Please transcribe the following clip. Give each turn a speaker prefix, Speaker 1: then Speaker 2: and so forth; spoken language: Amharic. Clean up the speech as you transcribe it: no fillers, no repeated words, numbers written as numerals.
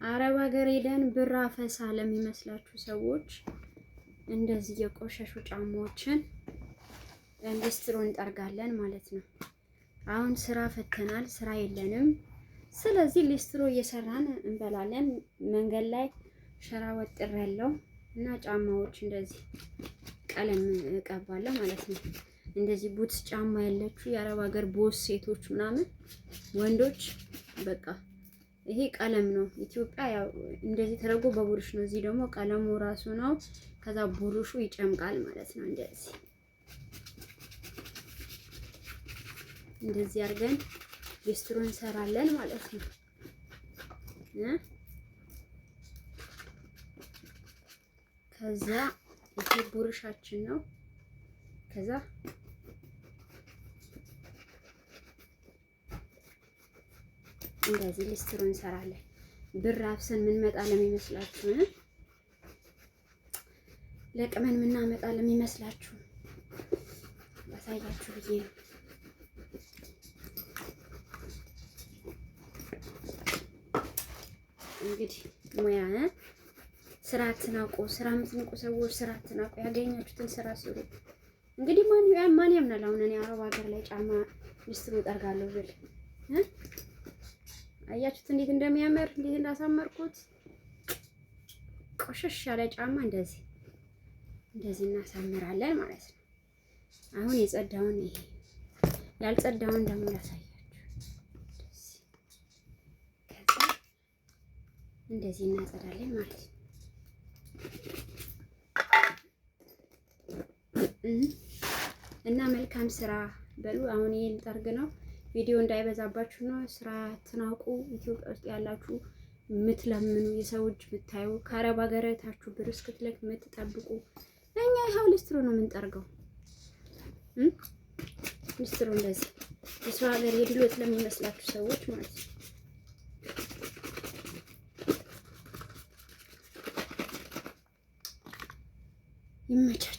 Speaker 1: አረብ ሀገር ሄደን ብር አፈሳ ለሚመስላችሁ ሰዎች እንደዚህ የቆሸሹ ጫማዎችን ሊስትሮ እንጠርጋለን ማለት ነው። አሁን ስራ ፈተናል፣ ስራ የለንም። ስለዚህ ሊስትሮ እየሰራን እንበላለን። መንገድ ላይ ሸራ ወጥር ያለው እና ጫማዎች እንደዚህ ቀለም እቀባለሁ ማለት ነው። እንደዚህ ቡትስ ጫማ ያለችው የአረብ ሀገር ቦስ ሴቶች ምናምን ወንዶች በቃ ይሄ ቀለም ነው። ኢትዮጵያ ያው እንደዚህ ተደርጎ በቡሩሽ ነው። እዚህ ደግሞ ቀለሙ ራሱ ነው። ከዛ ቡሩሹ ይጨምቃል ማለት ነው። እንደዚህ አድርገን ሊስትሮ እንሰራለን ማለት ነው። ከዛ ይሄ ቡሩሻችን ነው። ከዛ እንደዚህ ሊስትሮ እንሰራለን። ብር አፍሰን ምን መጣ ለሚመስላችሁ ለቅመን ምን እናመጣ ለሚመስላችሁ ባሳያችሁ ብዬ ነው። እንግዲህ ሙያ ስራ አትናቁ። ስራ የምትንቁ ሰዎች ስራ አትናቁ። ያገኛችሁትን ስራ ስሩ። እንግዲህ ማን ያምናል? አሁን እኔ አረብ ሀገር ላይ ጫማ ሊስትሮ ጠርጋለሁ ብል አያችሁት እንዴት እንደሚያምር እንዴት እንዳሳመርኩት። ቆሸሽ ያለ ጫማ እንደዚህ እናሳምራለን ማለት ነው። አሁን የጸዳውን ይሄ ያልጸዳውን ደግሞ ላሳያችሁ። እንደዚህ እናጸዳለን ማለት ነው። እና መልካም ስራ በሉ። አሁን ይሄን ጠርግ ነው። ቪዲዮ እንዳይበዛባችሁ ነው። ስራ ትናቁ። ኢትዮጵያ ውስጥ ያላችሁ የምትለምኑ የሰው እጅ ብታዩ ከአረብ ሀገራታችሁ ብር እስክትለቅ የምትጠብቁ እኛ ይኸው ሊስትሮ ነው የምንጠርገው። ሊስትሮ እንደዚህ የሰው ሀገር የድሎት ለሚመስላችሁ ሰዎች ማለት ነው። ይመቻችሁ።